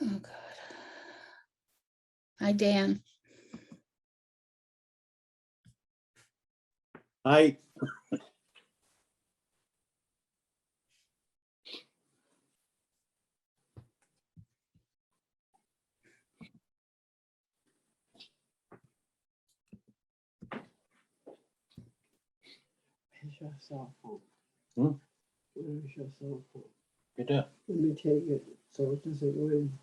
Oh, God. Hi, Dan. I, Where's your cell phone? Hmm? Where's your cell phone? right there. Let me take it so it doesn't ring.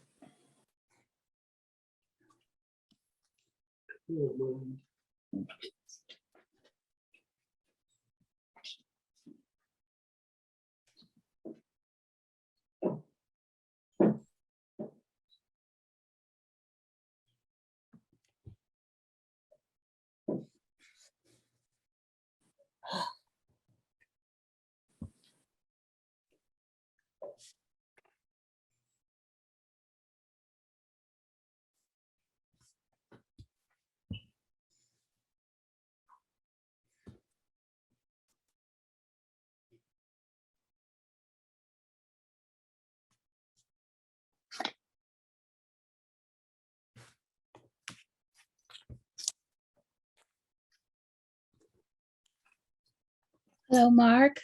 You don't mind. Hello, Mark.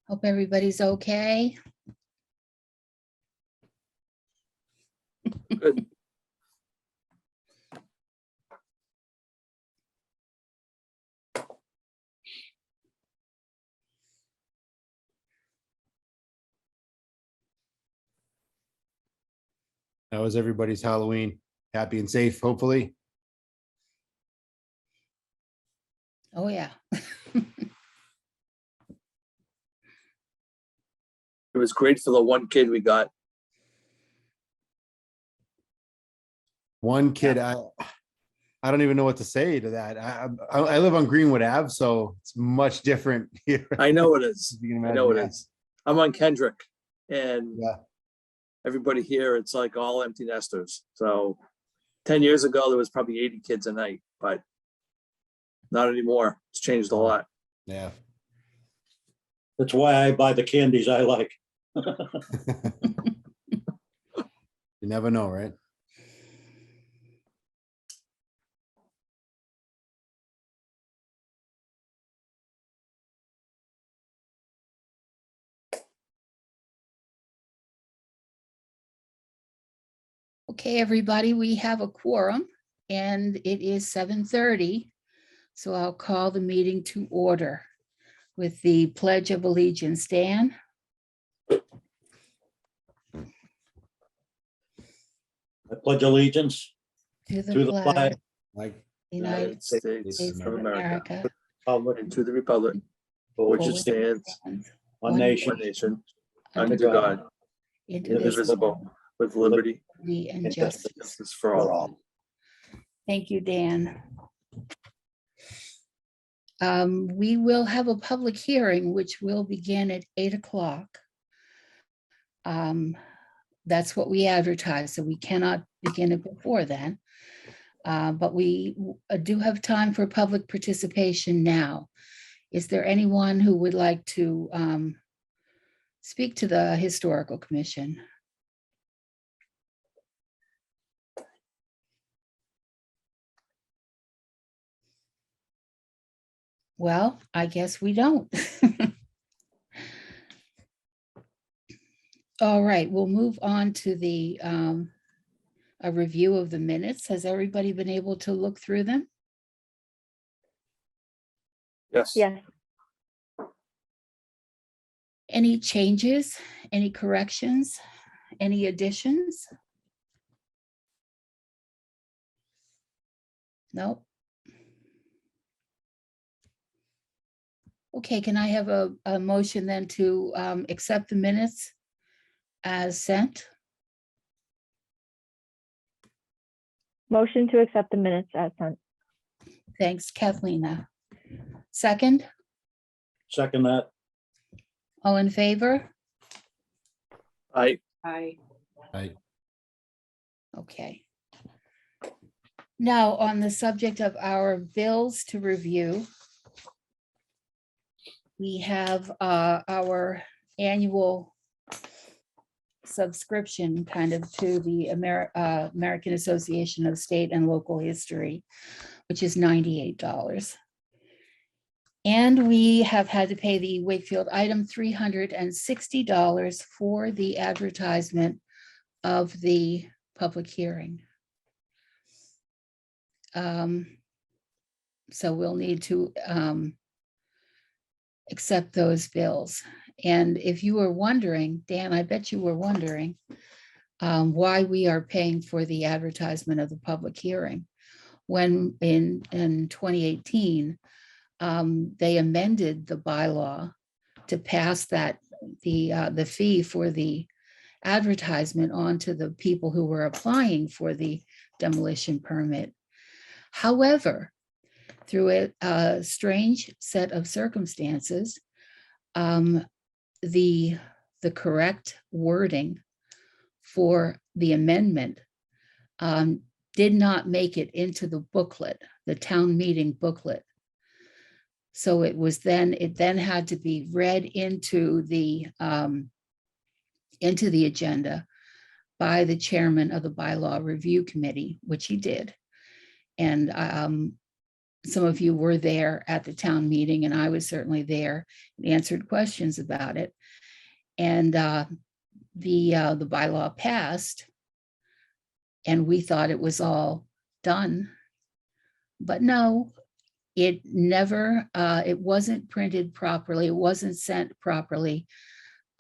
Hope everybody's okay. Good. That was everybody's Halloween. Happy and safe, hopefully. Oh, yeah. It was great for the one kid we got. One kid, I don't even know what to say to that. I live on Greenwood Ave, so it's much different here. I know it is. You can I know it imagine, is. I'm on Kendrick, and Yeah. everybody here, it's like all empty nesters. So 10 years ago, there was probably 80 kids a night, but not anymore. It's changed a lot. Yeah. That's why I buy the candies I like. You never know, right? Okay, everybody, we have a quorum and it is 7:30. So I'll call the meeting to order with the Pledge of Allegiance. Dan? I pledge allegiance To to the flag Like, United States States of America, of and to the republic, for which which it is stands, one one nation, one nation, under under God, indivisible, indivisible, with liberty and and justice. and justice for for all. all. Thank you, Dan. We will have a public hearing, which will begin at 8 o'clock. That's what we advertise, so we cannot begin it before then. But we do have time for public participation now. Is there anyone who would like to speak to the Historical Commission? Well, I guess we don't. All right, we'll move on to the a review of the minutes. Has everybody been able to look through them? Yes. Yes, Any changes, any corrections, any additions? Nope. Okay, can I have a motion then to accept the minutes as sent? motion to accept the minutes as sent. Thanks, Kathleen. Second, Second that. all in favor? I, I, Okay. Now, on the subject of our bills to review, we have our annual subscription kind of to the American Association of State and Local History, which is $98. And we have had to pay the Wakefield item $360 for the advertisement of the public hearing. So we'll need to accept those bills. And if you were wondering, Dan, I bet you were wondering why we are paying for the advertisement of the public hearing. When in 2018, they amended the bylaw to pass that the fee for the advertisement on to the people who were applying for the demolition permit. However, through a strange set of circumstances, the correct wording for the amendment did not make it into the booklet, the town meeting booklet. So it then had to be read into the agenda by the chairman of the bylaw review committee, which he did. And some of you were there at the town meeting, and I was certainly there and answered questions about it. And the bylaw passed, and we thought it was all done. But no, it never, it wasn't printed properly. It wasn't sent properly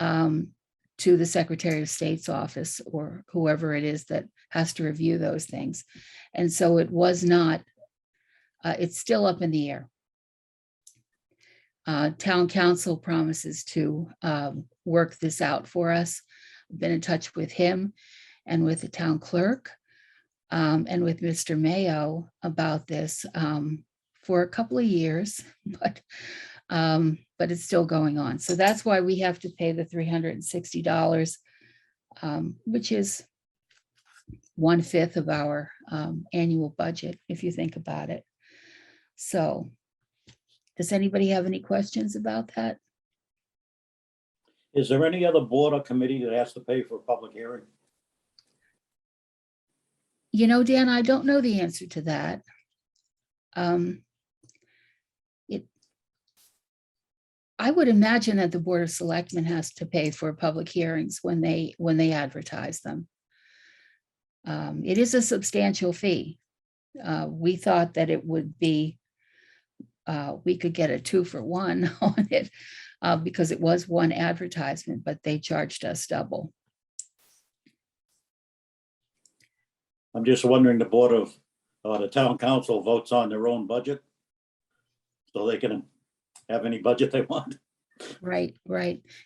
to the Secretary of State's office or whoever it is that has to review those things. And so it was not, it's still up in the air. Town council promises to work this out for us. I've been in touch with him and with the town clerk and with Mr. Mayo about this for a couple of years, but it's still going on. So that's why we have to pay the $360, which is 1/5 of our annual budget, if you think about it. So does anybody have any questions about that? Is there any other board or committee that has to pay for a public hearing? You know, Dan, I don't know the answer to that. I would imagine that the Board of Selectmen has to pay for public hearings when they advertise them. It is a substantial fee. We thought that it would be, we could get a 2-for-1 on it because it was one advertisement, but they charged us double. I'm just wondering, the board of, the town council votes on their own budget, so they can have any budget they want. Right.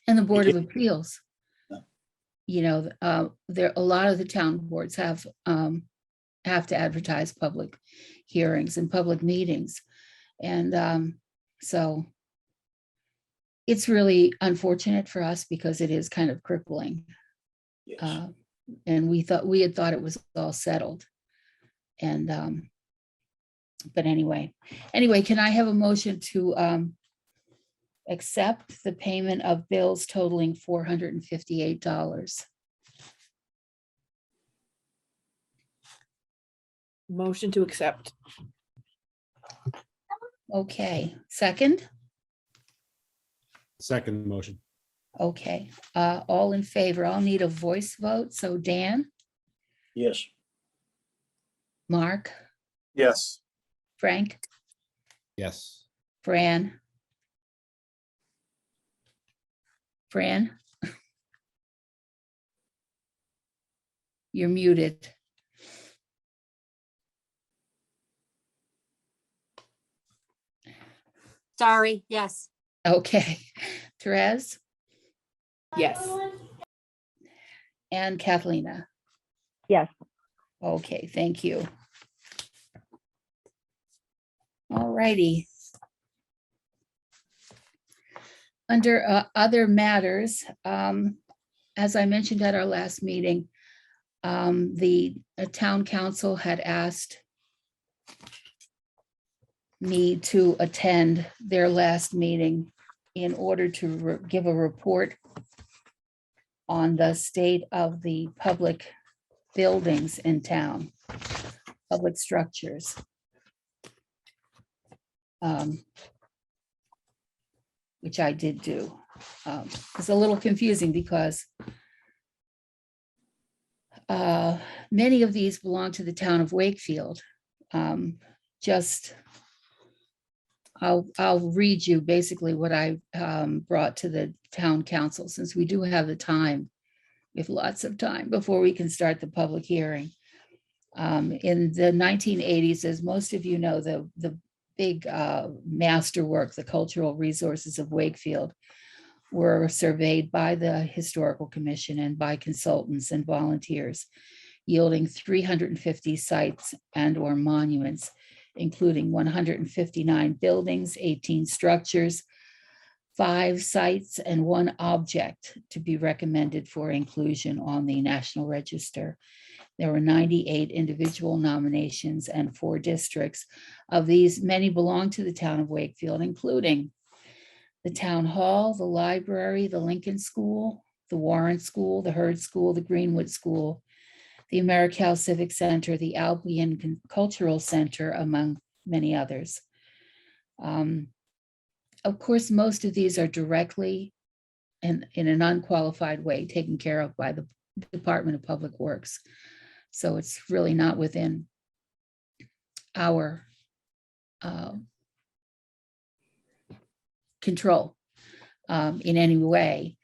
And the Board of Appeals. Yeah. You know, there, a lot of the town boards have to advertise public hearings and public meetings. And so it's really unfortunate for us because it is kind of crippling. Yes. And we had thought it was all settled. And but anyway, can I have a motion to accept the payment of bills totaling $458? Motion to accept. Okay, second? Second motion. Okay, all in favor. I'll need a voice vote. So Dan, Yes. Mark, Yes. Frank, Yes. Fran. Fran? You're muted. Sorry, yes. Okay, Therese Yes. and Kathlena. Yes. Okay, thank you. All righty. Under other matters, as I mentioned at our last meeting, the town council had asked me to attend their last meeting in order to give a report on the state of the public buildings in town, public structures. Which I did do. It's a little confusing because many of these belong to the town of Wakefield. I'll read you basically what I brought to the town council, since we do have the time. We have lots of time before we can start the public hearing. In the 1980s, as most of you know, the big masterwork, the cultural resources of Wakefield, were surveyed by the Historical Commission and by consultants and volunteers, yielding 350 sites and or monuments, including 159 buildings, 18 structures, 5 sites, and 1 object to be recommended for inclusion on the National Register. There were 98 individual nominations and 4 districts. Of these, many belong to the town of Wakefield, including the town hall, the library, the Lincoln School, the Warren School, the Hurd School, the Greenwood School, the Americal Civic Center, the Albion Cultural Center, among many others. Of course, most of these are directly and in an unqualified way taken care of by the Department of Public Works. So it's really not within our control in any way.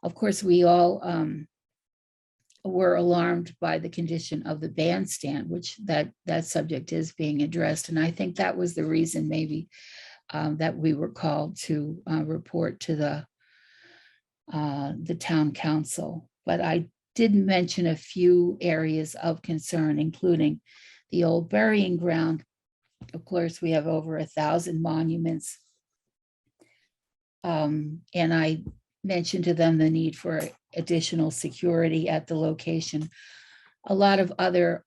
Of course, we all were alarmed by the condition of the bandstand, which that subject is being addressed. And I think that was the reason maybe that we were called to report to the town council. But I did mention a few areas of concern, including the old burying ground. Of course, we have over 1,000 monuments. And I mentioned to them the need for additional security at the location. A lot of other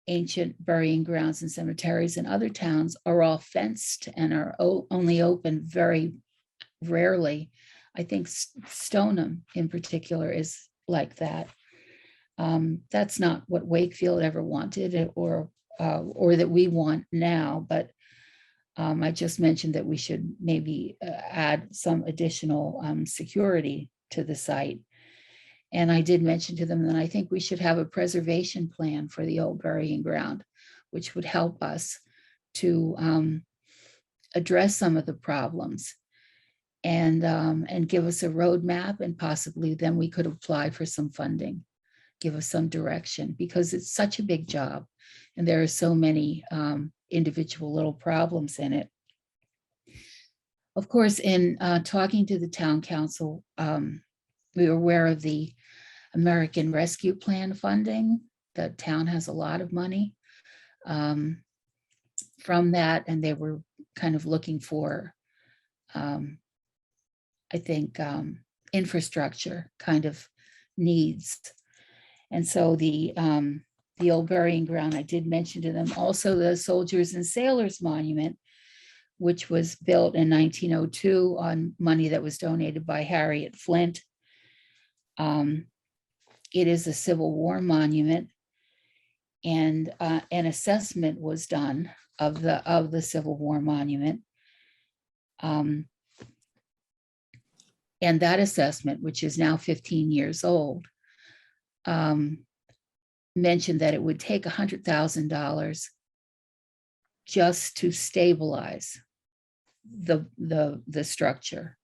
ancient burying grounds and cemeteries in other towns are all fenced and are only open very rarely. I think Stoneham in particular is like that. That's not what Wakefield ever wanted or that we want now, but I just mentioned that we should maybe add some additional security to the site. And I did mention to them that I think we should have a preservation plan for the old burying ground, which would help us to address some of the problems and give us a roadmap, and possibly then we could apply for some funding, give us some direction, because it's such a big job and there are so many individual little problems in it. Of course, in talking to the town council, we were aware of the American Rescue Plan funding. The town has a lot of money from that, and they were kind of looking for, I think, infrastructure kind of needs. And so the old burying ground, I did mention to them. Also, the Soldiers and Sailors Monument, which was built in 1902 on money that was donated by Harriet Flint. It is a Civil War monument, and an assessment was done of the Civil War monument. Um, and that assessment, which is now 15 years old, mentioned that it would take $100,000 just to stabilize the structure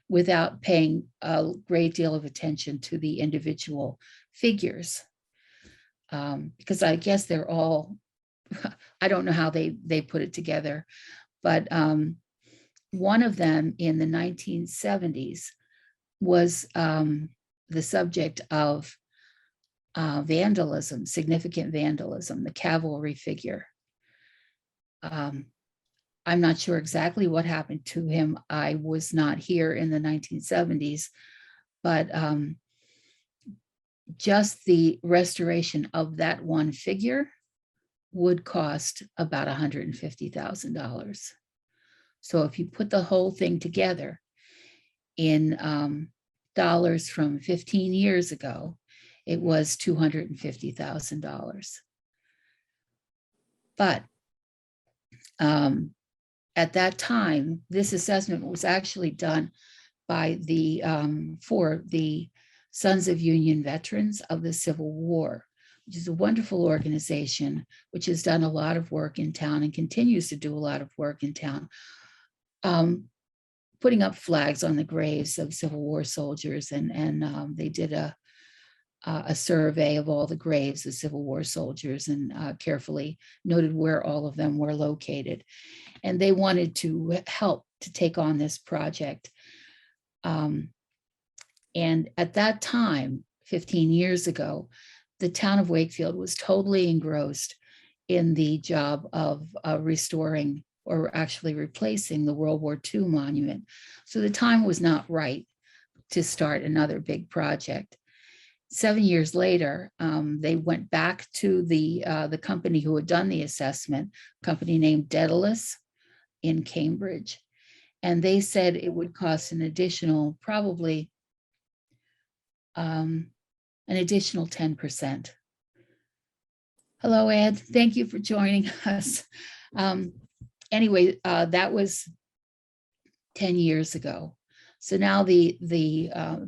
without paying a great deal of attention to the individual figures. Because I guess they're all, I don't know how they put it together, but one of them in the 1970s was the subject of vandalism, significant vandalism, the cavalry figure. I'm not sure exactly what happened to him. I was not here in the 1970s, but just the restoration of that one figure would cost about $150,000. So if you put the whole thing together in dollars from 15 years ago, it was $250,000. But at that time, this assessment was actually done by the for the Sons of Union Veterans of the Civil War, which is a wonderful organization which has done a lot of work in town and continues to do a lot of work in town, putting up flags on the graves of Civil War soldiers, and they did a survey of all the graves of Civil War soldiers and carefully noted where all of them were located. And they wanted to help to take on this project. And at that time, 15 years ago, the town of Wakefield was totally engrossed in the job of restoring or actually replacing the World War II monument. So the time was not right to start another big project. 7 years later, they went back to the company who had done the assessment, a company named Daedalus in Cambridge. And they said it would cost an additional, probably an additional 10%. Hello, Ed. Thank you for joining us. Anyway, that was 10 years ago. So now the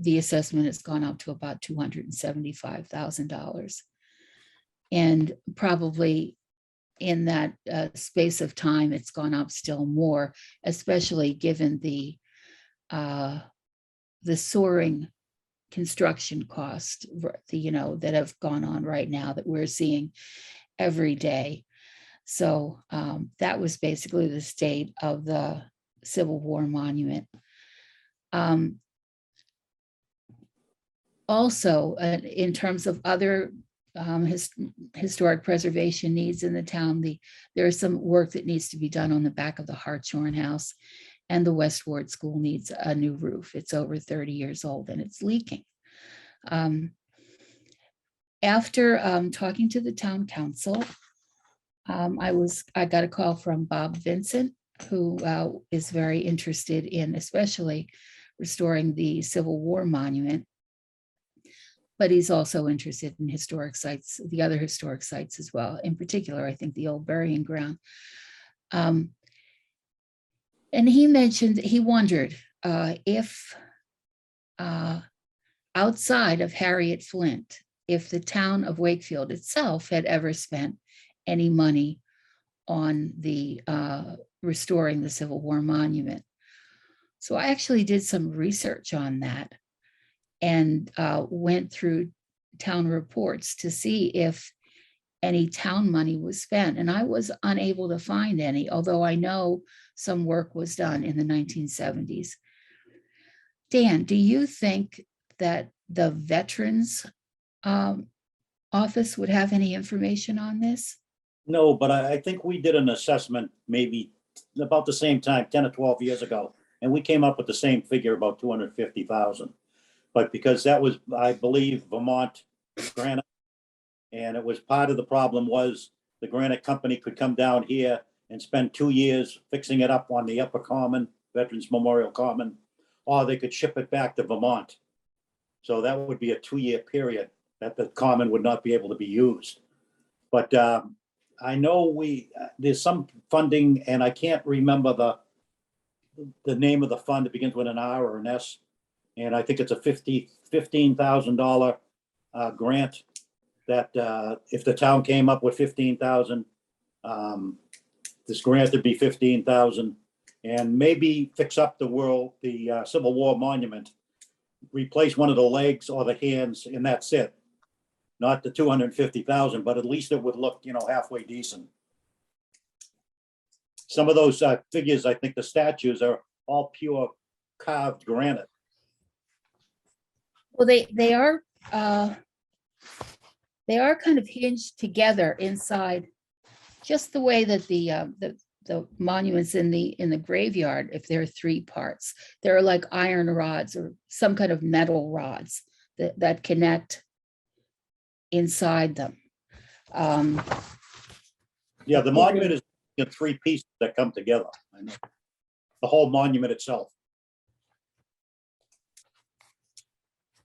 assessment has gone up to about $275,000. And probably in that space of time, it's gone up still more, especially given the soaring construction costs, that have gone on right now that we're seeing every day. So that was basically the state of the Civil War monument. Also, in terms of other historic preservation needs in the town, there is some work that needs to be done on the back of the Hartshorn House, and the West Ward School needs a new roof. It's over 30 years old and it's leaking. After talking to the town council, I got a call from Bob Vincent, who is very interested in especially restoring the Civil War monument, but he's also interested in historic sites, the other historic sites as well. In particular, I think the old burying ground. And he mentioned, he wondered if outside of Harriet Flint, if the town of Wakefield itself had ever spent any money on the restoring the Civil War monument. So I actually did some research on that and went through town reports to see if any town money was spent. And I was unable to find any, although I know some work was done in the 1970s. Dan, do you think that the Veterans Office would have any information on this? No, but I think we did an assessment maybe about the same time, 10 or 12 years ago, and we came up with the same figure, about 250,000. But because that was, I believe, Vermont granite, and it was part of the problem was the granite company could come down here and spend 2 years fixing it up on the Upper Common, Veterans Memorial Common, or they could ship it back to Vermont. So that would be a 2-year period that the common would not be able to be used. But I know there's some funding, and I can't remember the name of the fund that begins with an R or an S. And I think it's a $15,000 grant that if the town came up with 15,000, this grant would be 15,000, and maybe fix up the Civil War monument, replace one of the legs or the hands, and that's it. Not the 250,000, but at least it would look, halfway decent. Some of those figures, I think the statues are all pure carved granite. Well, they are kind of hinged together inside, just the way that the monuments in the graveyard, if there are three parts, there are like iron rods or some kind of metal rods that connect inside them. Yeah, the monument is in three pieces that come together. I know. The whole monument itself.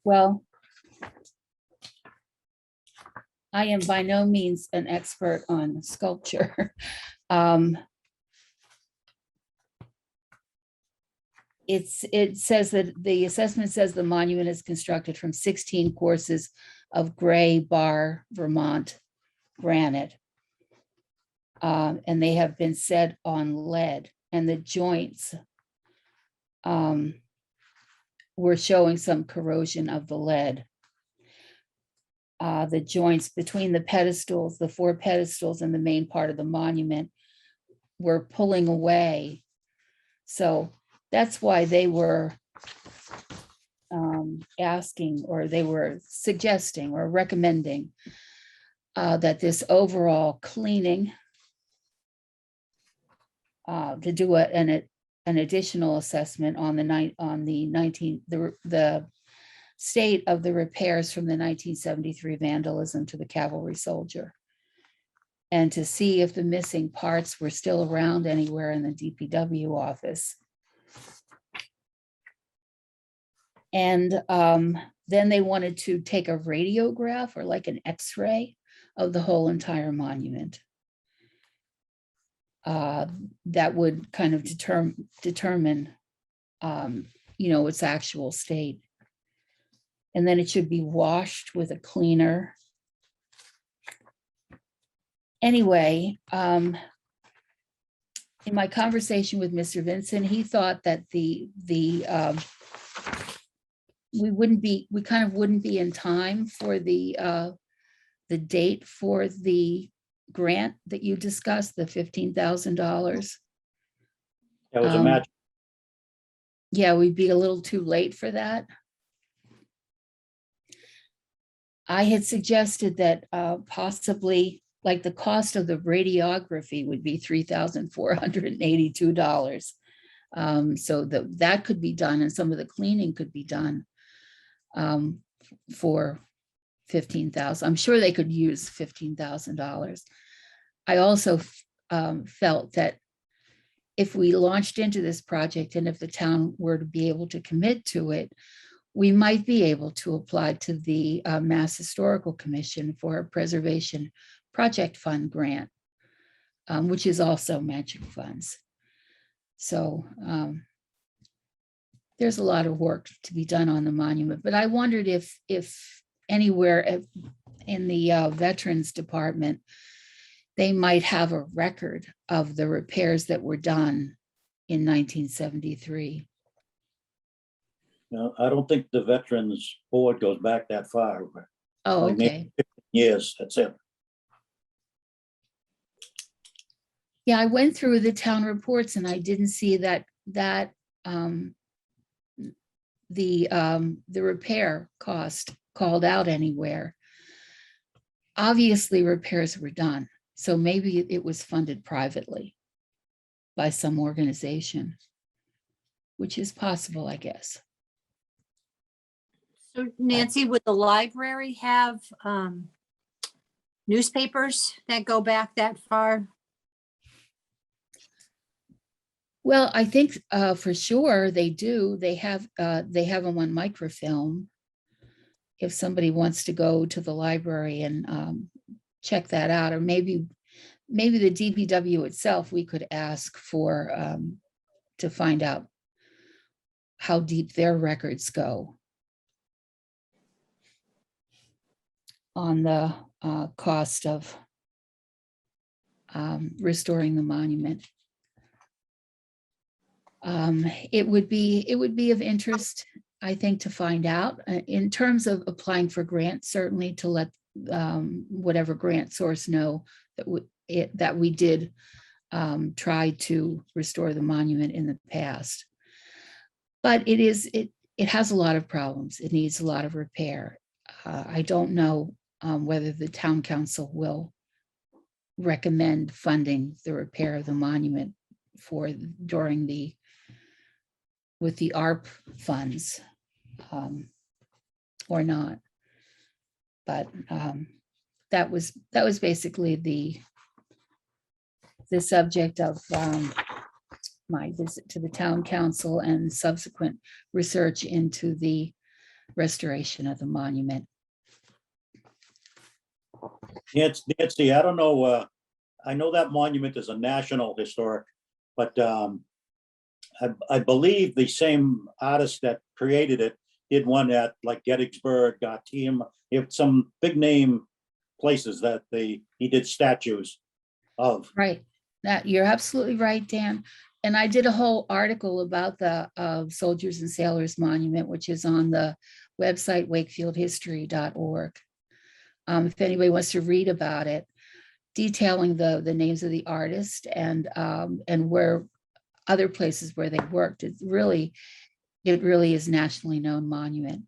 Well, I am by no means an expert on sculpture. It says that the assessment says the monument is constructed from 16 courses of gray bar Vermont granite. And they have been set on lead, and the joints were showing some corrosion of the lead. The joints between the pedestals, the four pedestals and the main part of the monument were pulling away. So that's why they were asking, or they were suggesting or recommending that this overall cleaning to do an additional assessment on the state of the repairs from the 1973 vandalism to the cavalry soldier, and to see if the missing parts were still around anywhere in the DPW office. And then they wanted to take a radiograph or like an X-ray of the whole entire monument. That would kind of determine its actual state. And then it should be washed with a cleaner. Anyway, in my conversation with Mr. Vincent, he thought that we kind of wouldn't be in time for the date for the grant that you discussed, the $15,000. That was a match. Yeah, we'd be a little too late for that. I had suggested that possibly, like, the cost of the radiography would be $3,482. So that could be done, and some of the cleaning could be done for $15,000. I'm sure they could use $15,000. I also felt that if we launched into this project, and if the town were to be able to commit to it, we might be able to apply to the Mass Historical Commission for a preservation project fund grant, which is also matching funds. So there's a lot of work to be done on the monument, but I wondered if anywhere in the Veterans Department, they might have a record of the repairs that were done in 1973. No, I don't think the Veterans Board goes back that far. Oh, Like maybe okay. 15 years, that's it. Yeah, I went through the town reports and I didn't see that the repair cost called out anywhere. Obviously, repairs were done, so maybe it was funded privately by some organization, which is possible, I guess. So Nancy, would the library have newspapers that go back that far? Well, I think for sure they do. They have them on microfilm. If somebody wants to go to the library and check that out, or maybe the DPW itself, we could ask for to to find out how deep their records go on the cost of restoring the monument. It would be of interest, I think, to find out in terms of applying for grants, certainly to let whatever grant source know that we did try to restore the monument in the past. But it has a lot of problems. It needs a lot of repair. I don't know whether the town council will recommend funding the repair of the monument with the ARP funds or not. But that was basically the subject of my visit to the town council and subsequent research into the restoration of the monument. Nancy, I don't know, I know that monument is a national historic, but I believe the same artist that created it did one at like Gettysburg, Team, some big name places that he did statues of. Right, that you're absolutely right, Dan. And I did a whole article about the Soldiers and Sailors Monument, which is on the website wakefieldhistory.org. If anybody wants to read about it, detailing the names of the artist and where other places where they worked. It really is nationally known monument.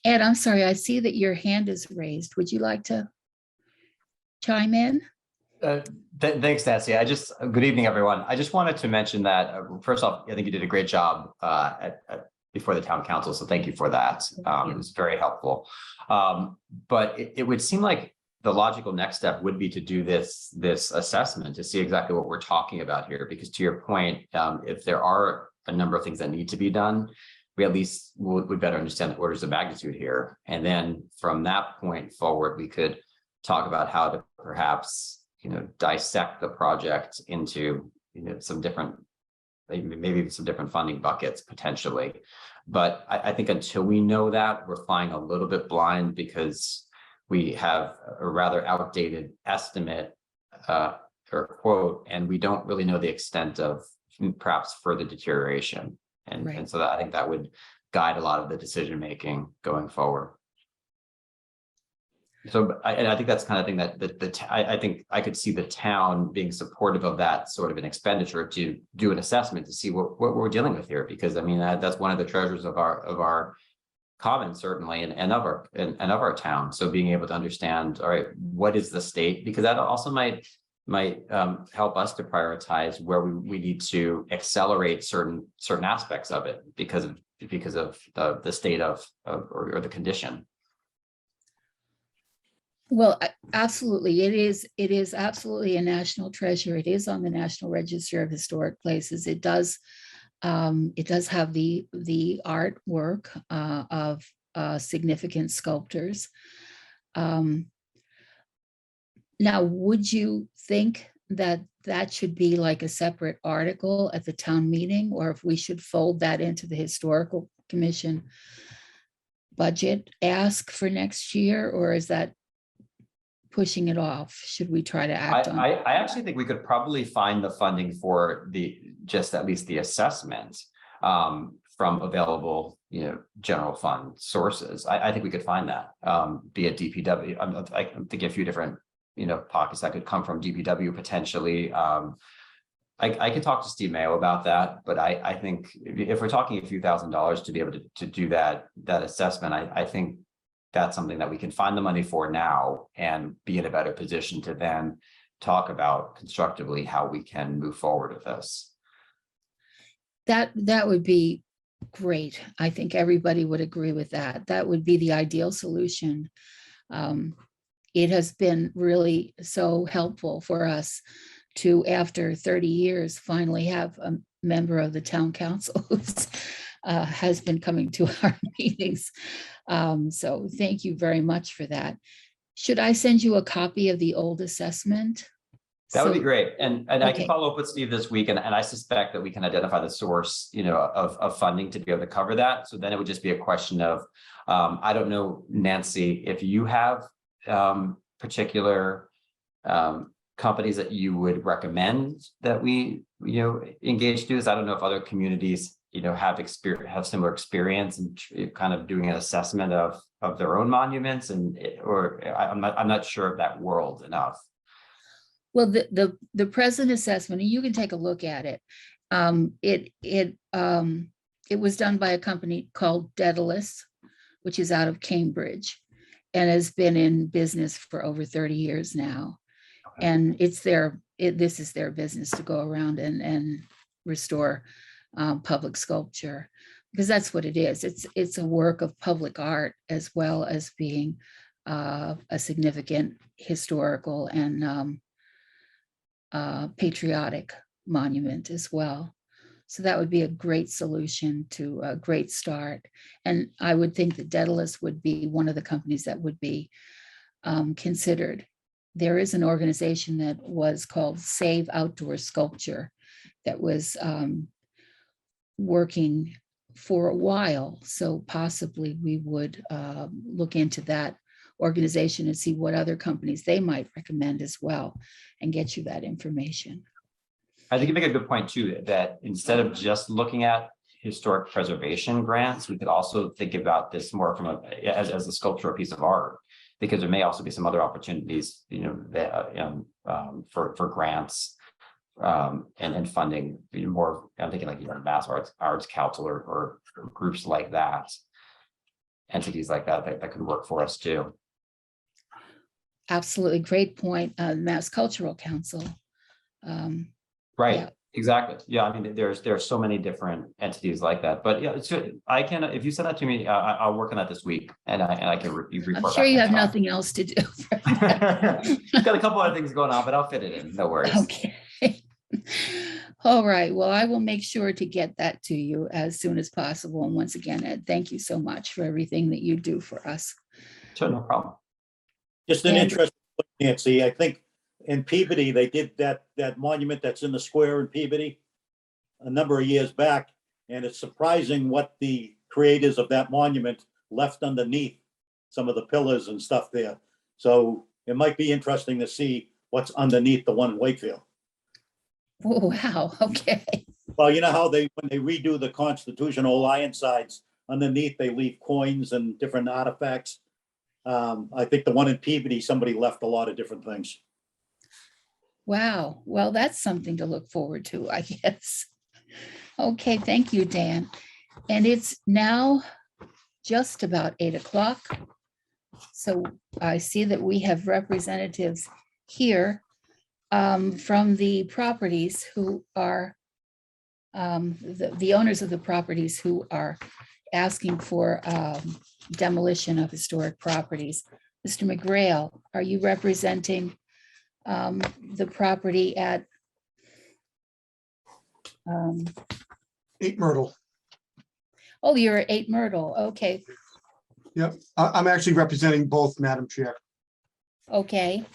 Ed, I'm sorry, I see that your hand is raised. Would you like to chime in? Thanks, Nancy. Good evening, everyone. I just wanted to mention that first off, I think you did a great job before the town council, so thank you for that. It was very helpful. But it would seem like the logical next step would be to do this assessment to see exactly what we're talking about here. Because to your point, if there are a number of things that need to be done, we at least would better understand the orders of magnitude here. And then from that point forward, we could talk about how to perhaps dissect the project into some different, maybe some different funding buckets potentially. But I think until we know that, we're flying a little bit blind because we have a rather outdated estimate or quote, and we don't really know the extent of perhaps further deterioration. And so I think that would guide a lot of the decision making going forward. So I think that's kind of thing that I think I could see the town being supportive of that sort of an expenditure to do an assessment to see what we're dealing with here, because I mean that's one of the treasures of our commons certainly and of our town. So being able to understand, all right, what is the state, because that also might help us to prioritize where we need to accelerate certain aspects of it because of the state of or the condition. Well, absolutely. It is absolutely a national treasure. It is on the National Register of Historic Places. It does have the artwork of significant sculptors. Now, would you think that should be like a separate article at the town meeting, or if we should fold that into the Historical Commission budget ask for next year, or is that pushing it off? Should we try to act on it? I actually think we could probably find the funding for at least the assessment from available, general fund sources. I think we could find that, be it DPW. I'm thinking a few different, pockets that could come from DPW potentially. I can talk to Steve Mayo about that, but I think if we're talking a few $1,000s to be able to do that assessment, I think that's something that we can find the money for now and be in a better position to then talk about constructively how we can move forward with this. That would be great. I think everybody would agree with that. That would be the ideal solution. It has been really so helpful for us to, after 30 years, finally have a member of the town council who has been coming to our meetings. So thank you very much for that. Should I send you a copy of the old assessment That would be So- great. And I Okay. can follow up with Steve this week, and I suspect that we can identify the source, of funding to be able to cover that. So then it would just be a question of, I don't know, Nancy, if you have particular companies that you would recommend that we, engage students. I don't know if other communities, have similar experience and kind of doing an assessment of their own monuments, I'm not sure of that world enough. Well, the present assessment, and you can take a look at it. It was done by a company called Daedalus, which is out of Cambridge, and has been in business for over 30 years now. And this is their business to go around and restore public sculpture, because that's what it is. It's a work of public art as well as being a significant historical and patriotic monument as well. So that would be a great solution to a great start. And I would think that Daedalus would be one of the companies that would be considered. There is an organization that was called Save Outdoor Sculpture that was working for a while. So possibly we would look into that organization and see what other companies they might recommend as well and get you that information. I think you make a good point too, that instead of just looking at historic preservation grants, we could also think about this more from as a sculptural piece of art, because there may also be some other opportunities, for grants and funding more. I'm thinking like Mass Arts Council or groups like that, entities like that could work for us too. Absolutely, great point. Mass Cultural Council. Right. Yeah. Exactly. Yeah. I mean, there's so many different entities like that, but yeah, I can, if you send that to me, I'll work on that this week and I can report. I'm sure back you next have time. nothing else to do. Got a couple other things going on, but I'll fit it in. No worries. Okay. All right. Well, I will make sure to get that to you as soon as possible. And once again, Ed, thank you so much for everything that you do for us. Sure, no problem. Just an And- interesting, Nancy, I think in Peabody, they did that monument that's in the square in Peabody a number of years back. And it's surprising what the creators of that monument left underneath some of the pillars and stuff there. So it might be interesting to see what's underneath the one in Wakefield. Oh, wow. Okay. Well, you know how when they redo the Constitutional Lion sides, underneath they leave coins and different artifacts. I think the one in Peabody, somebody left a lot of different things. Wow. Well, that's something to look forward to, I guess. Okay. Thank you, Dan. And it's now just about 8 o'clock. So I see that we have representatives here from the properties who are the owners of the properties who are asking for demolition of historic properties. Mr. McGrail, are you representing the property at 8 Myrtle. oh, you're at 8 Myrtle. Okay. Yep, I'm actually representing both, Madam Chair. Okay.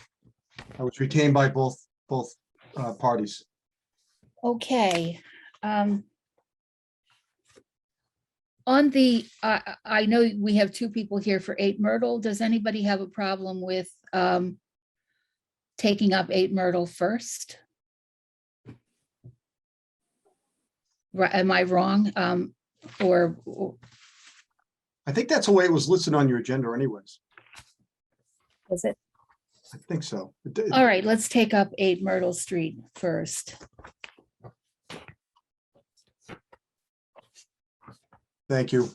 I was retained by both parties. Okay. On the, I know we have 2 people here for 8 Myrtle. Does anybody have a problem with taking up 8 Myrtle first? Right, am I wrong? Or I think that's the way it was listed on your agenda anyways. was it? I think so. All right, let's take up 8 Myrtle Street first. Thank you.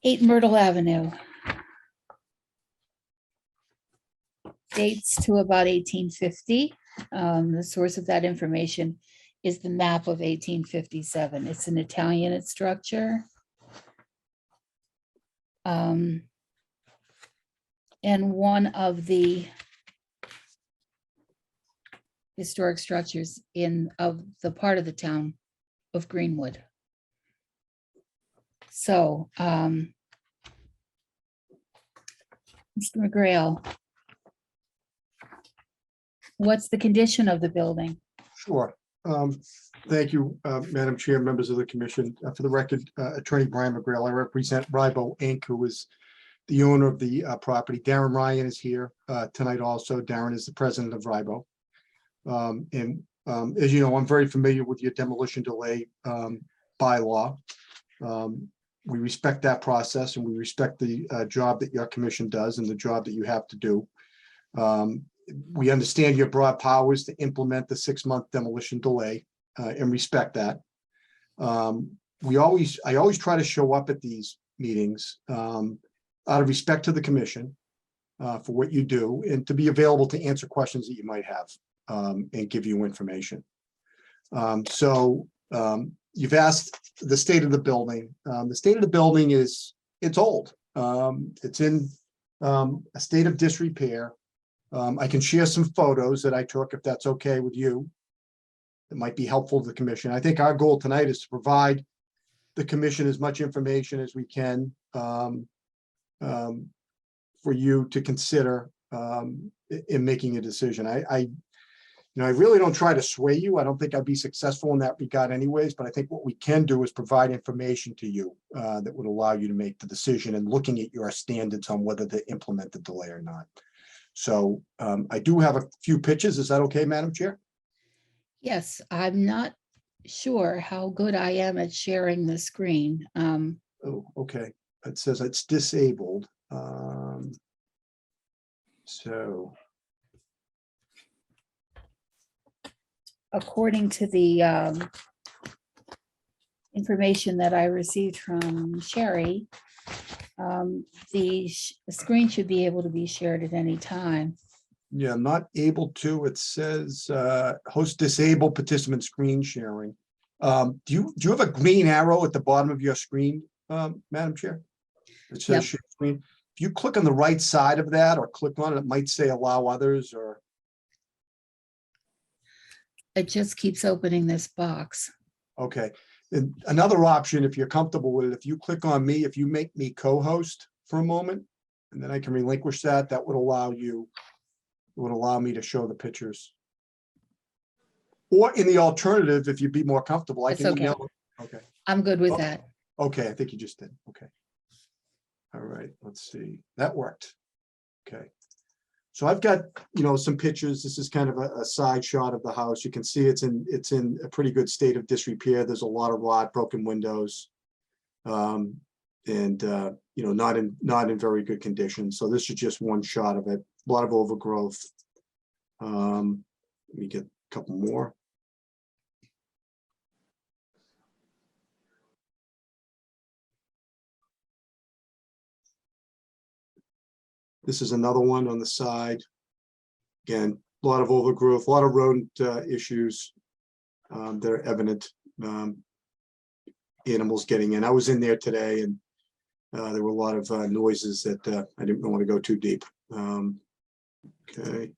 8 Myrtle Avenue. Dates to about 1850. The source of that information is the map of 1857. It's an Italian structure. And one of the historic structures of the part of the town of Greenwood. So, Mr. McGrail, What's the condition of the building? Sure. Thank you, Madam Chair, members of the commission. For the record, Attorney Brian McGrail, I represent Ribo Inc., who is the owner of the property. Darren Ryan is here tonight also. Darren is the president of Ribo. As you know, I'm very familiar with your demolition delay bylaw. We respect that process and we respect the job that your commission does and the job that you have to do. We understand your broad powers to implement the 6-month demolition delay and respect that. I always try to show up at these meetings out of respect to the commission for what you do and to be available to answer questions that you might have and give you information. You've asked the state of the building. The state of the building it's old. It's in a state of disrepair. I can share some photos that I took if that's okay with you. It might be helpful to the commission. I think our goal tonight is to provide the commission as much information as we can for you to consider in making a decision. I really don't try to sway you. I don't think I'd be successful in that regard anyways, but I think what we can do is provide information to you that would allow you to make the decision and looking at your standards on whether to implement the delay or not. So I do have a few pictures. Is that okay, Madam Chair? Yes, I'm not sure how good I am at sharing the screen. Oh, okay. It says it's disabled. So According to the information that I received from Sherry, the screen should be able to be shared at any time. yeah, I'm not able to. It says host disabled participant screen sharing. Do you have a green arrow at the bottom of your screen, Madam Chair? It says Yep. share screen. If you click on the right side of that or click on it, it might say allow others or. It just keeps opening this box. Okay. And another option, if you're comfortable with it, if you click on me, if you make me co-host for a moment, and then I can relinquish that, that would allow you, it would allow me to show the pictures. Or in the alternative, if you'd be more comfortable, I That's can okay. email. Okay, I'm good with Oh. that. okay, I think you just did. Okay. All right, let's see. That worked. Okay. So I've got, some pictures. This is kind of a side shot of the house. You can see it's in a pretty good state of disrepair. There's a lot of rot, broken windows. And not in very good condition. So this is just one shot of it. A lot of overgrowth. Let me get a couple more. This is another one on the side. Again, a lot of overgrowth, a lot of rodent issues that are evident. Animals getting in. I was in there today and there were a lot of noises that I didn't want to go too deep. Okay.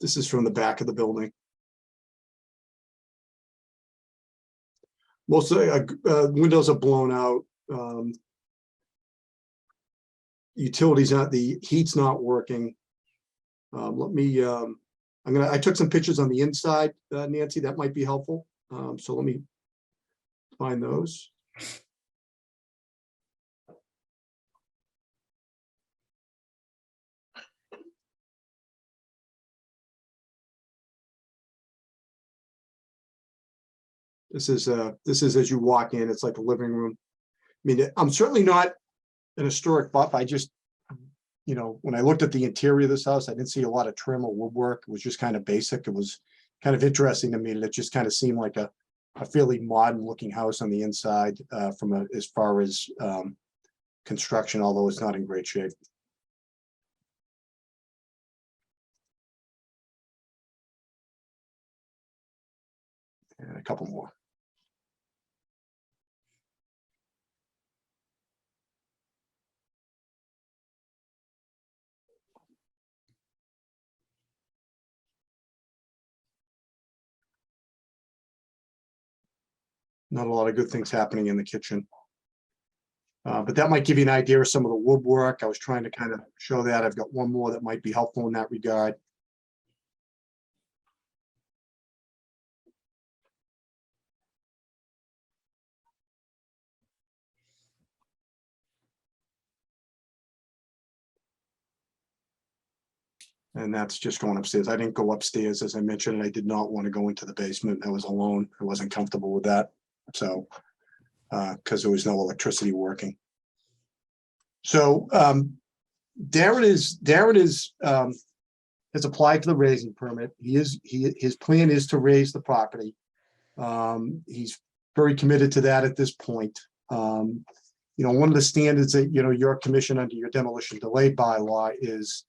This is from the back of the building. Most of the windows are blown out. Utilities not, the heat's not working. I took some pictures on the inside, Nancy, that might be helpful. So let me find those. This is as you walk in, it's like a living room. I mean, I'm certainly not an historic buff. I just, when I looked at the interior of this house, I didn't see a lot of trim or woodwork. It was just kind of basic. It was kind of interesting to me. And it just kind of seemed like a fairly modern looking house on the inside as far as construction, although it's not in great shape. And a couple more. Not a lot of good things happening in the kitchen. But that might give you an idea of some of the woodwork. I was trying to kind of show that. I've got one more that might be helpful in that regard. And that's just going upstairs. I didn't go upstairs, as I mentioned, and I did not want to go into the basement. I was alone. I wasn't comfortable with that. So, because there was no electricity working. So Darren has applied for the raising permit. His plan is to raise the property. He's very committed to that at this point. You know, one of the standards that, you know, your commission under your demolition delay bylaw is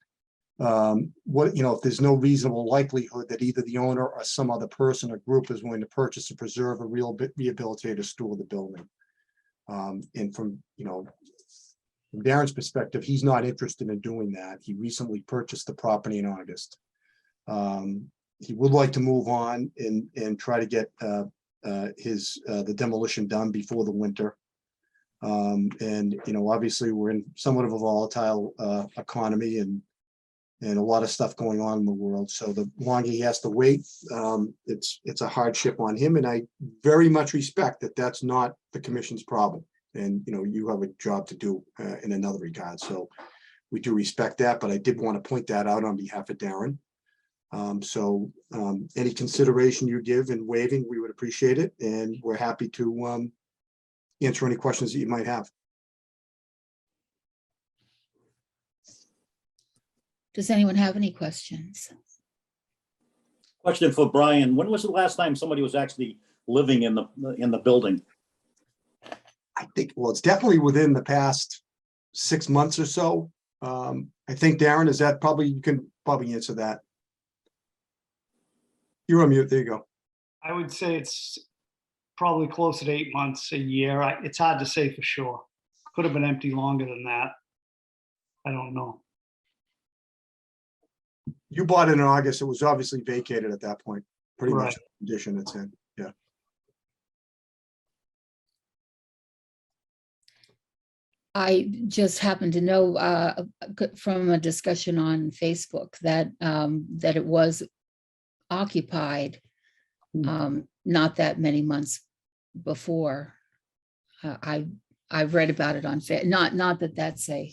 what, you know, if there's no reasonable likelihood that either the owner or some other person or group is willing to purchase or preserve a rehabilitate or store the building. And from, you know, from Darren's perspective, he's not interested in doing that. He recently purchased the property in August. He would like to move on and try to get the demolition done before the winter. And, you know, obviously we're in somewhat of a volatile economy and a lot of stuff going on in the world. So the longer he has to wait, it's a hardship on him. And I very much respect that that's not the commission's problem. And, you know, you have a job to do in another regard. So we do respect that, but I did want to point that out on behalf of Darren. Any consideration you give in waiving, we would appreciate it. And we're happy to answer any questions that you might have. Does anyone have any questions? Question for Brian. When was the last time somebody was actually living in the building? I think, well, it's definitely within the past 6 months or so. I think, Darren, is that probably, you can probably answer that. You're on mute. There you go. I would say it's probably closer to 8 months, a year. It's hard to say for sure. Could have been empty longer than that. I don't know. You bought it in August. It was obviously vacated at that point, pretty much Right. the condition it's in. Yeah. I just happen to know from a discussion on Facebook that that it was occupied not that many months before. I've read about it on not that that's a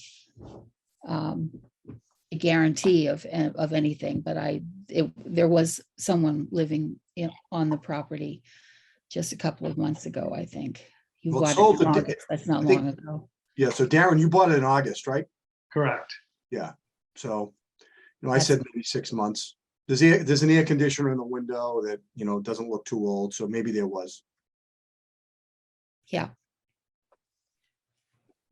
guarantee of anything, but there was someone living on the property just a couple of months ago, I think. You Well, it's bought it sold in to- August. That's not I think- long ago. Yeah. So Darren, you bought it in August, right? Correct. Yeah. So, you know, I said maybe 6 months. There's an air conditioner in the window that, you know, doesn't look too old. So maybe there was. Yeah.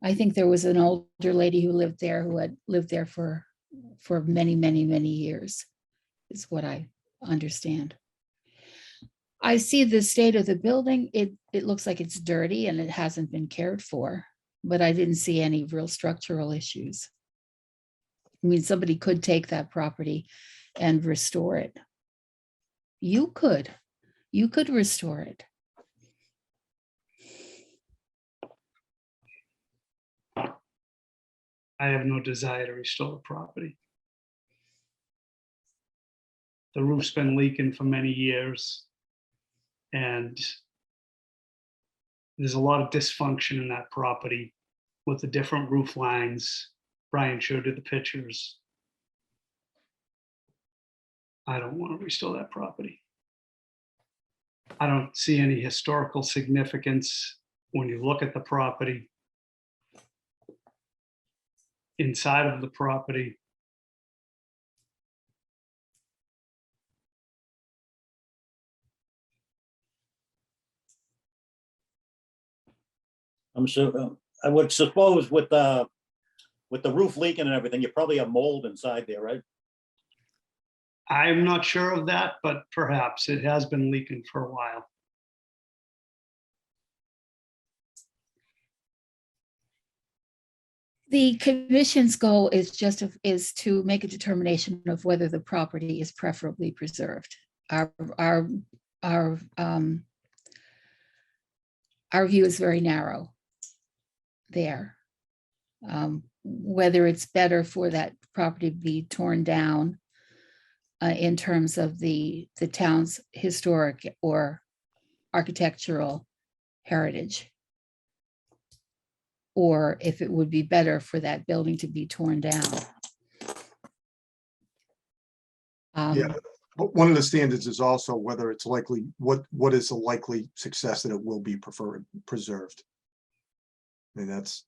I think there was an older lady who lived there who had lived there for many, many, many years, is what I understand. I see the state of the building. It looks like it's dirty and it hasn't been cared for, but I didn't see any real structural issues. I mean, somebody could take that property and restore it. You could restore it. I have no desire to restore the property. The roof's been leaking for many years. And there's a lot of dysfunction in that property with the different roof lines. Brian showed you the pictures. I don't want to restore that property. I don't see any historical significance when you look at the property. Inside of the property. I'm sure, I would suppose with the roof leaking and everything, you probably have mold inside there, right? I'm not sure of that, but perhaps it has been leaking for a while. The commission's goal is to make a determination of whether the property is preferably preserved. Our our view is very narrow there. Whether it's better for that property to be torn down in terms of the town's historic or architectural heritage, or if it would be better for that building to be torn down. Yeah, but one of the standards is also whether it's likely, what is the likely success that it will be preserved. And that's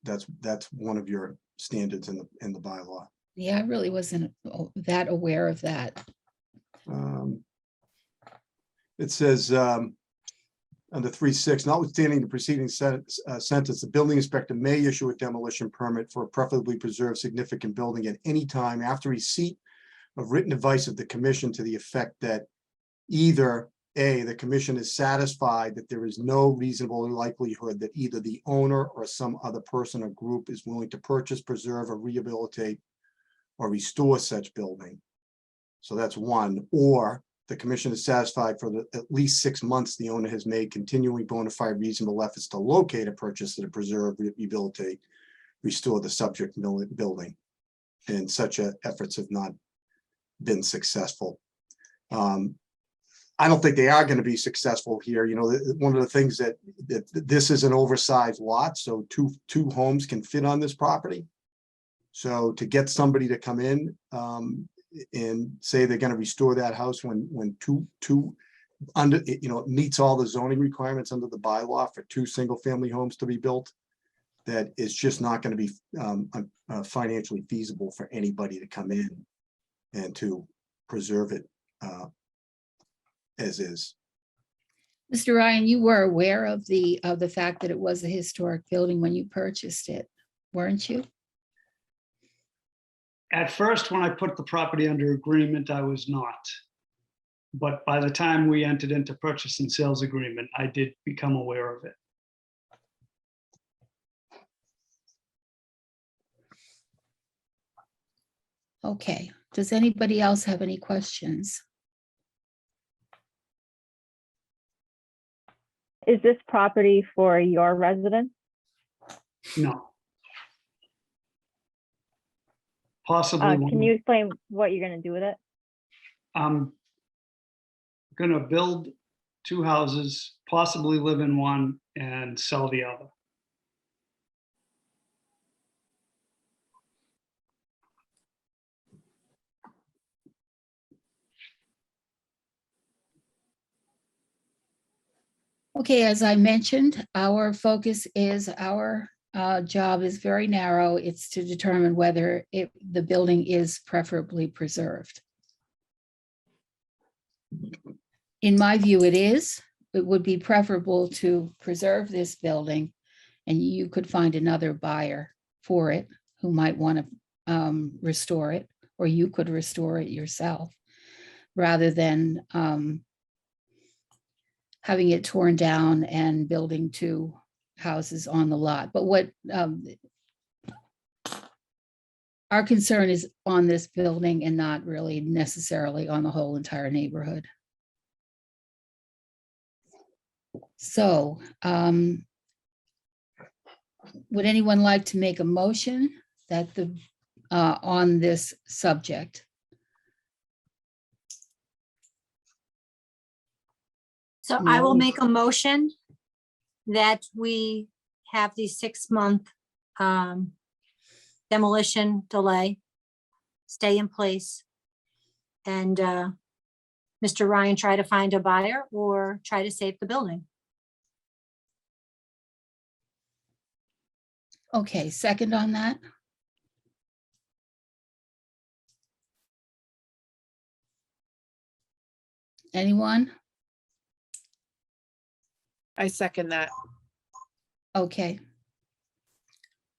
one of your standards in the bylaw. Yeah, I really wasn't that aware of that. It says, under 3.6, notwithstanding the preceding sentence, the building inspector may issue a demolition permit for a preferably preserved significant building at any time after receipt of written advice of the commission to the effect that either A, the commission is satisfied that there is no reasonable likelihood that either the owner or some other person or group is willing to purchase, preserve, or rehabilitate or restore such building. So that's one. Or the commission is satisfied for at least 6 months the owner has made continuing bona fide reasonable efforts to locate a purchase, to preserve, rehabilitate, restore the subject building, and such efforts have not been successful. I don't think they are going to be successful here. You know, one of the things that this is an oversized lot, so two homes can fit on this property. So to get somebody to come in and say they're going to restore that house when two under, you know, it meets all the zoning requirements under the bylaw for 2 single-family homes to be built, that is just not going to be financially feasible for anybody to come in and to preserve it as is. Mr. Ryan, you were aware of the fact that it was a historic building when you purchased it, weren't you? At first, when I put the property under agreement, I was not. But by the time we entered into purchase and sales agreement, I did become aware of it. Okay, does anybody else have any questions? Is this property for your residence? No. Possibly. Can you explain what you're going to do with it? I'm gonna build 2 houses, possibly live in one and sell the other. Okay, as I mentioned, our focus is our job is very narrow. It's to determine whether the building is preferably preserved. In my view, it is. It would be preferable to preserve this building, and you could find another buyer for it who might want to restore it, or you could restore it yourself, rather than having it torn down and building 2 houses on the lot. But what our concern is on this building and not really necessarily on the whole entire neighborhood. So would anyone like to make a motion that on this subject? So I will No. make a motion that we have the 6-month demolition delay stay in place. And Mr. Ryan try to find a buyer or try to save the building. Okay, second on that? Anyone? I second that. Okay.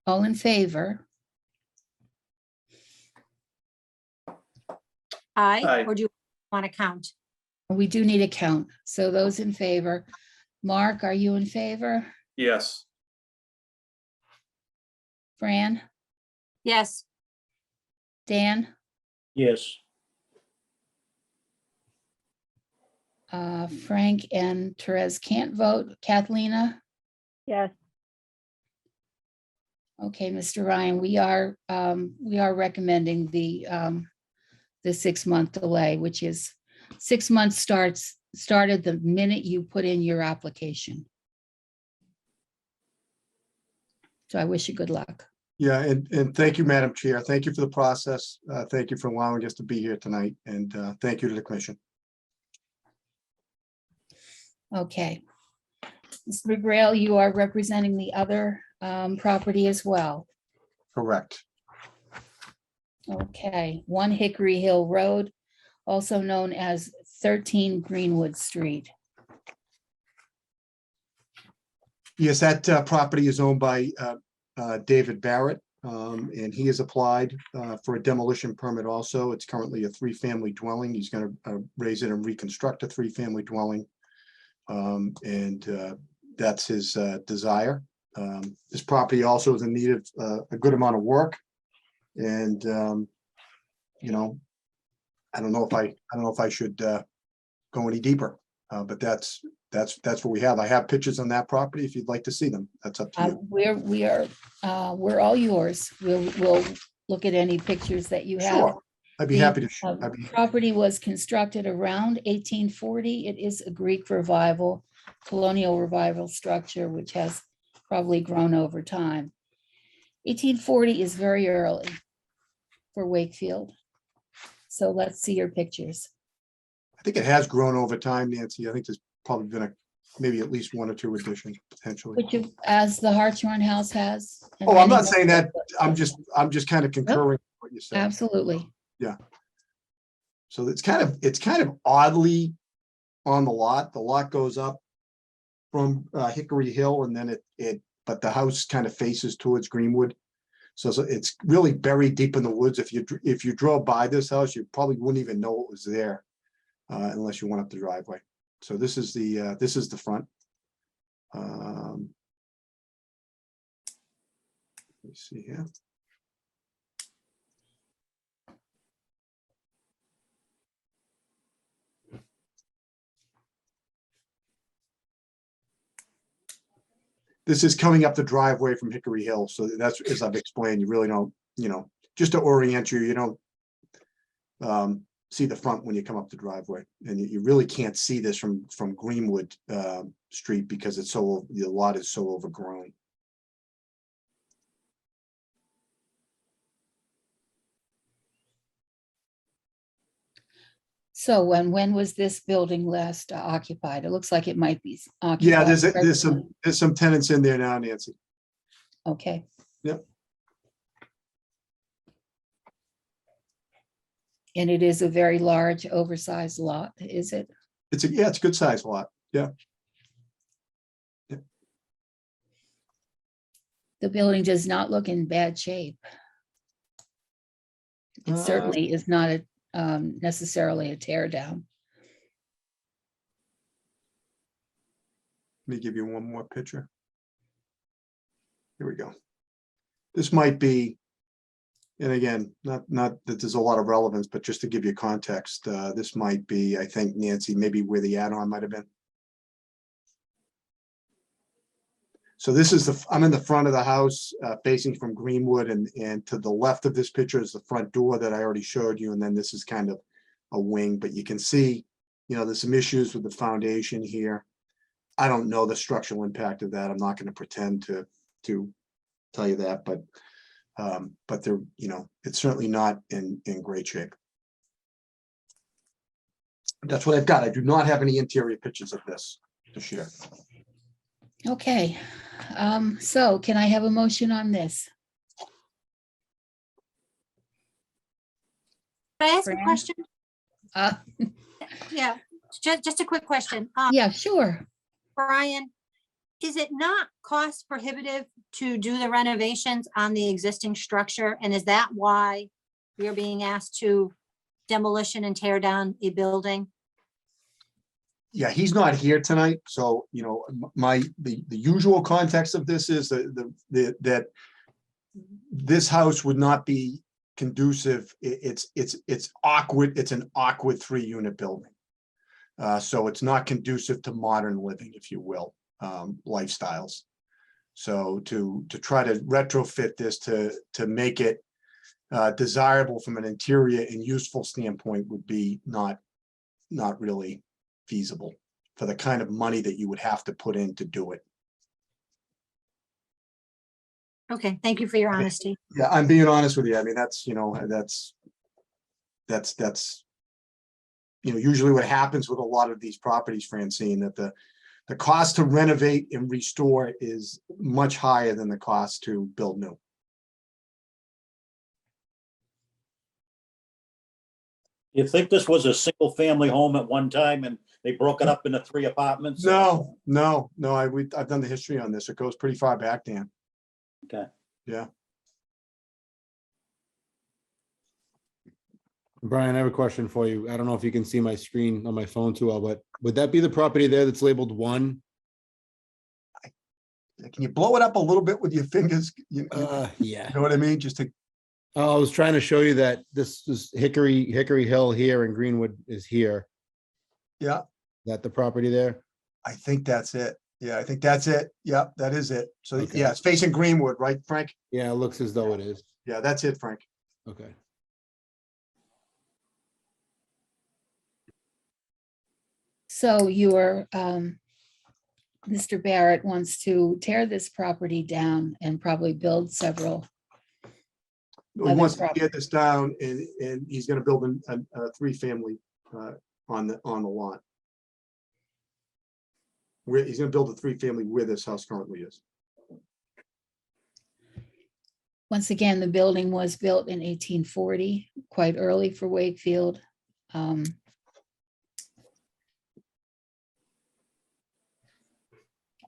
All in favor? Aye, Aye. or do you want to count? We do need a count. So those in favor. Mark, are you in favor? Yes. Fran? Yes, Dan? Yes. Frank and Therese can't vote. Kathlena? Yes. Okay, Mr. Ryan, we are recommending the 6-month delay, which is 6 months started the minute you put in your application. So I wish you good luck. Yeah, and thank you, Madam Chair. Thank you for the process. Thank you for allowing us to be here tonight, and thank you to the commission. Okay. Mr. McGrail, you are representing the other property as well. Correct. Okay, 1 Hickory Hill Road, also known as 13 Greenwood Street. Yes, that property is owned by David Barrett, and he has applied for a demolition permit also. It's currently a 3-family dwelling. He's going to raise it and reconstruct a 3-family dwelling. And that's his desire. This property also is in need of a good amount of work. And, you know, I don't know if I should go any deeper, but that's what we have. I have pictures on that property if you'd like to see them. That's up to you. We're all yours. We'll look at any pictures that you have. Sure, I'd be happy to. The property was constructed around 1840. It is a Greek revival, colonial revival structure, which has probably grown over time. 1840 is very early for Wakefield. So let's see your pictures. I think it has grown over time, Nancy. I think there's probably been maybe at least 1 or 2 additions potentially. Which, as the Hartshorn House has. and Oh, I'm many not saying more. that. I'm just kind of concurring with what you said. Absolutely. So it's kind of oddly on the lot. The lot goes up from Hickory Hill, and then but the house kind of faces towards Greenwood. So it's really buried deep in the woods. If you drove by this house, you probably wouldn't even know it was there unless you went up the driveway. So this is the front. Let me see here. This is coming up the driveway from Hickory Hill. So that's, as I've explained, you really don't, just to orient you, you don't see the front when you come up the driveway. And you really can't see this from Greenwood Street because the lot is so overgrown. So when was this building last occupied? It looks like it might be occupied. Yeah, there's presently. some tenants in there now, Nancy. Okay. Yep. And it is a very large, oversized lot, is it? It's a good sized lot. Yeah. The building does not look in bad shape. It certainly is not necessarily a tear down. Let me give you one more picture. Here we go. This might be, and again, not that there's a lot of relevance, but just to give you context, this might be, I think, Nancy, maybe where the add-on might have been. So this is I'm in the front of the house facing from Greenwood, and to the left of this picture is the front door that I already showed you. And then this is kind of a wing, but you can see, there's some issues with the foundation here. I don't know the structural impact of that. I'm not going to pretend to tell you that, but they're, it's certainly not in great shape. That's what I've got. I do not have any interior pictures of this to share. Okay, so can I have a motion on this? Can I ask a Fran? question? Uh, Yeah, just a quick question. yeah, sure. Brian, is it not cost prohibitive to do the renovations on the existing structure? And is that why we are being asked to demolition and tear down a building? Yeah, he's not here tonight, so the usual context of this is that this house would not be conducive. It's awkward. It's an awkward 3-unit building, so it's not conducive to modern living, if you will, lifestyles. So to try to retrofit this to make it desirable from an interior and useful standpoint would be not really feasible for the kind of money that you would have to put in to do it. Okay, thank you for your honesty. Yeah, I'm being honest with you. I mean, that's, usually what happens with a lot of these properties, Francine, that the cost to renovate and restore is much higher than the cost to build new. You think this was a single family home at one time and they broke it up into 3 apartments? No, I've done the history on this. It goes pretty far back, Dan. Okay. Yeah. Brian, I have a question for you. I don't know if you can see my screen on my phone too well, but would that be the property there that's labeled 1? Can you blow it up a little bit with your fingers? You Yeah. know what I mean? Just to, I was trying to show you that this is Hickory Hill here and Greenwood is here. yeah, Is that the property there? I think that's it. Yeah, I think that's it. Yeah, that is it. So Okay. yeah, it's facing Greenwood, right, Frank? Yeah, it looks as though it is. Yeah, that's it, Frank. Okay. So your, Mr. Barrett wants to tear this property down and probably build several. He Other wants to property. get this down and he's gonna build a 3-family on the lot. He's gonna build a 3-family where this house currently is. Once again, the building was built in 1840, quite early for Wakefield.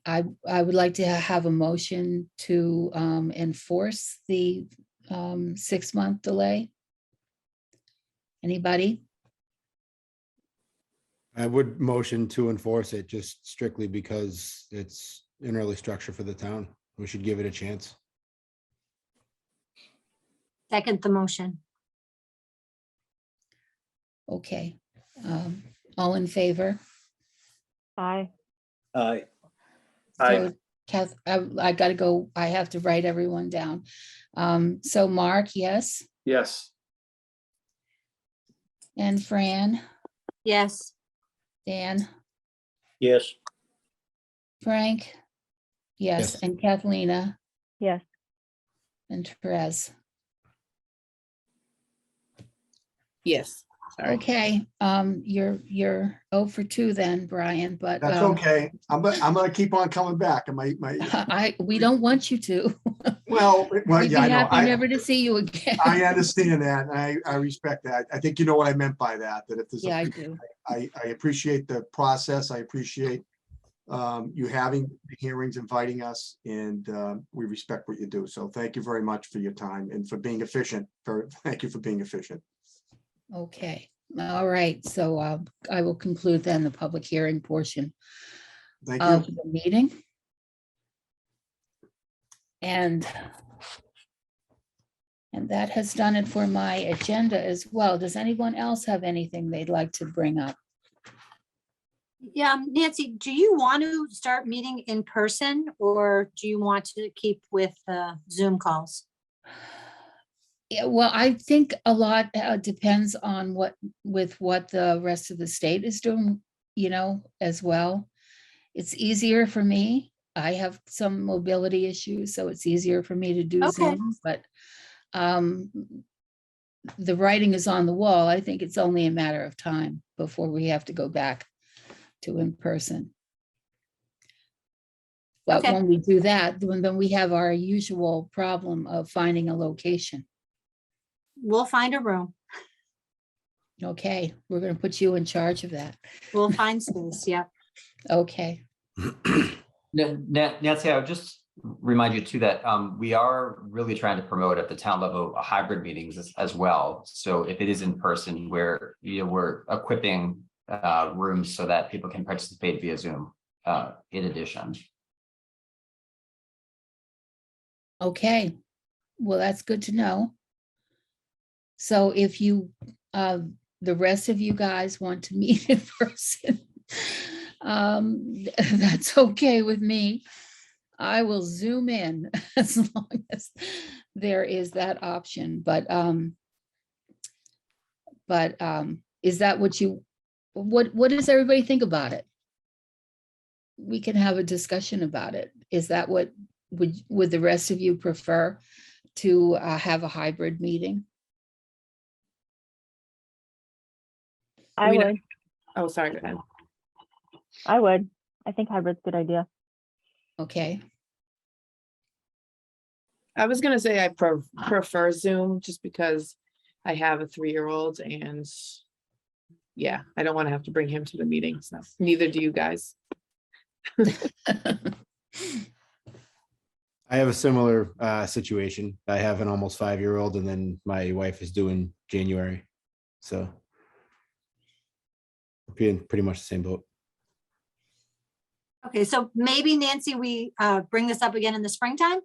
I would like to have a motion to enforce the 6-month delay. Anybody? I would motion to enforce it just strictly because it's an early structure for the town. We should give it a chance. Second the motion. Okay. All in favor? Aye. Aye. So Kath, I gotta go, I have to write everyone down. So Mark, yes, Yes. and Fran, Yes, Dan, Yes. Frank, yes, Yes. and Kathlena, Yes. and Therese. Yes. Sorry. Okay, you're 0 for 2 then, Brian, but That's okay. I'm gonna keep on coming back. And we don't want you to. well, We'd be yeah, I know. happy never to see you again. I understand that. And I respect that. I think you know what I meant by that, that if there's, Yeah, I do. I appreciate the process. I appreciate you having the hearings, inviting us, and we respect what you do. So thank you very much for your time and for being efficient. Thank you for being efficient. Okay, all right, so I will conclude then the public hearing portion Thank you. of the meeting. And that has done it for my agenda as well. Does anyone else have anything they'd like to bring up? yeah, Nancy, do you want to start meeting in person or do you want to keep with Zoom calls? Yeah, well, I think a lot depends on what the rest of the state is doing, as well. It's easier for me. I have some mobility issues, so it's easier for me to do Okay. Zoom, but the writing is on the wall. I think it's only a matter of time before we have to go back to in person. But Okay. when we do that, then we have our usual problem of finding a location. We'll find a room. Okay, we're going to put you in charge of that. We'll find space. Yeah. Okay. Nancy, I would just remind you too that we are really trying to promote at the town level hybrid meetings as well. So if it is in person, we're equipping rooms so that people can participate via Zoom in addition. Okay, well, that's good to know. So if you, the rest of you guys want to meet in person, that's okay with me. I will zoom in as long as there is that option, but is that what does everybody think about it? We can have a discussion about it. Is that what, would the rest of you prefer to have a hybrid meeting? I We know- would, Oh, sorry, go ahead. I would. I think hybrid's a good idea. Okay, I was gonna say I prefer Zoom just because I have a 3-year-old and yeah, I don't want to have to bring him to the meeting, so neither do you guys. I have a similar situation. I have an almost 5-year-old, and then my wife is due in January. So being pretty much the same boat. Okay, so maybe Nancy, we bring this up again in the springtime?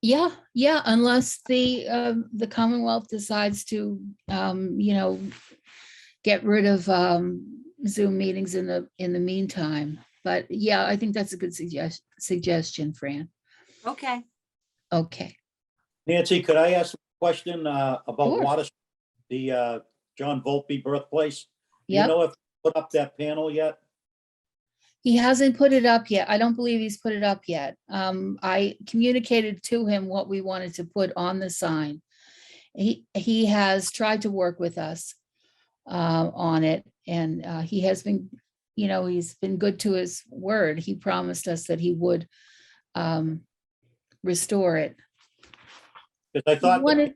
yeah, unless the Commonwealth decides to, get rid of Zoom meetings in the meantime. But yeah, I think that's a good suggestion, Fran. Okay. Okay, Nancy, could I ask a question about Sure. Water, the John Volpe birthplace? Do you Yep. know if they put up that panel yet? he hasn't put it up yet. I don't believe he's put it up yet. I communicated to him what we wanted to put on the sign. He has tried to work with us on it, and he has been, he's been good to his word. He promised us that he would restore it. Because I He thought they were wanted-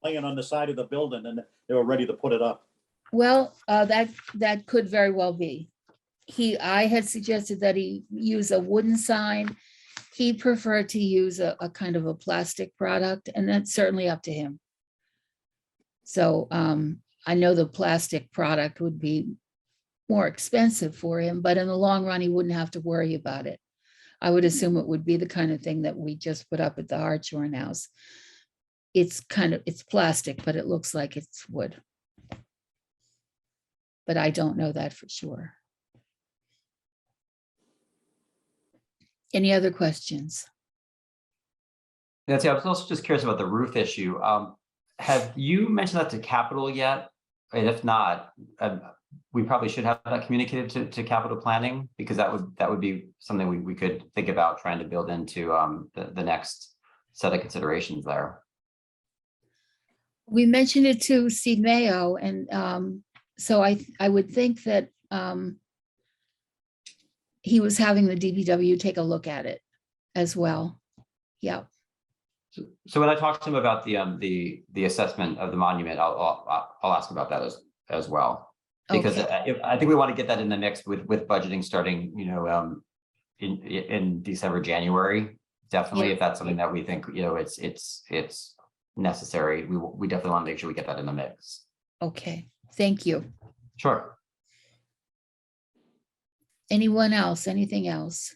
laying on the side of the building and they were ready to put it up. Well, that could very well be. I had suggested that he use a wooden sign. He preferred to use a kind of a plastic product, and that's certainly up to him. So I know the plastic product would be more expensive for him, but in the long run, he wouldn't have to worry about it. I would assume it would be the kind of thing that we just put up at the Hartshorn House. It's plastic, but it looks like it's wood. But I don't know that for sure. Any other questions? Nancy, I was also just curious about the roof issue. Have you mentioned that to Capital yet? And if not, we probably should have that communicated to Capital Planning, because that would be something we could think about trying to build into the next set of considerations there. We mentioned it to Steve Mayo, and so I would think that he was having the DPW take a look at it as well. Yeah. So when I talk to him about the assessment of the monument, I'll ask about that as well, because Okay. I think we want to get that in the mix with budgeting starting, in December, January. Definitely, Yeah. if that's something that we think, it's necessary, we definitely want to make sure we get that in the mix. Okay, thank you. Sure. Anyone else? Anything else?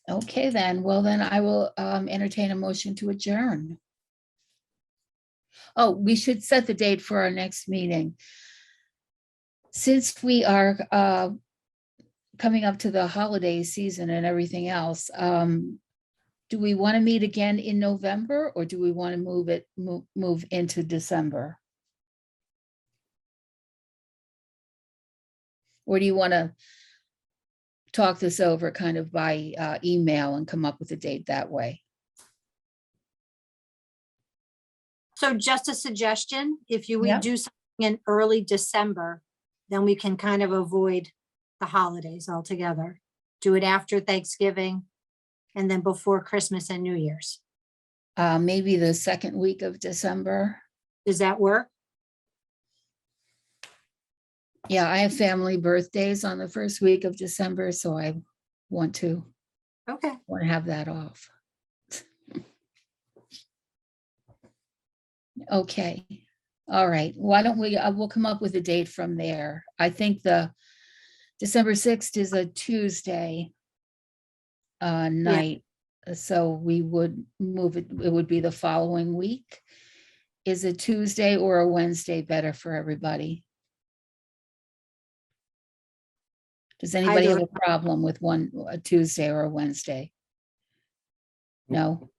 Okay, then. Well, then I will entertain a motion to adjourn. Oh, we should set the date for our next meeting. Since we are coming up to the holiday season and everything else, do we want to meet again in November, or do we want to move into December? Or do you want to talk this over kind of by email and come up with a date that way? So just a suggestion, if we Yep. do something in early December, then we can kind of avoid the holidays altogether. Do it after Thanksgiving and then before Christmas and New Year's. Maybe the second week of December. Does that work? Yeah, I have family birthdays on the first week of December, so I want to Okay. have that off. Okay, all right. Why don't we'll come up with a date from there. I think the December 6th is a Tuesday night, so we would move it, it would be the following week. Is a Tuesday or a Wednesday better for everybody? Does anybody have don't. a problem with a Tuesday or a Wednesday? No?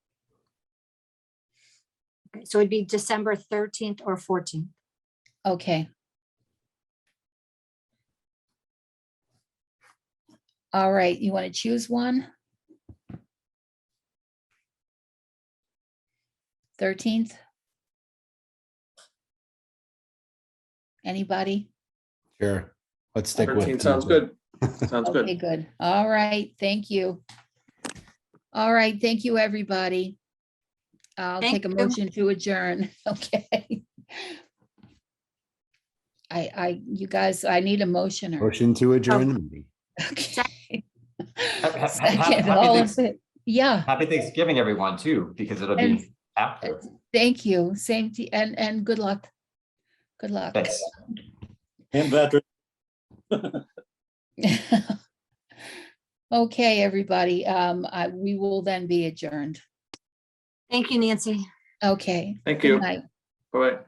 Okay, so it'd be December 13th or 14th. Okay. All right, you want to choose one? 13th? Anybody? Sure. Let's stick with. 13 sounds Tuesday. good. Sounds Okay, good. good. All right, thank you. All right, thank you, everybody. I'll Thank take a you. motion to adjourn. Okay. You guys, I need a motion or, Motion to adjourn the meeting. okay. Happy Second, all of it. Yeah, Happy Thanksgiving, everyone, too, because it'll And- be after. thank you. Same to, and good luck. Good luck. Thanks. And veteran, Okay, everybody, we will then be adjourned. Thank you, Nancy. Okay. Thank Good you. night. All right.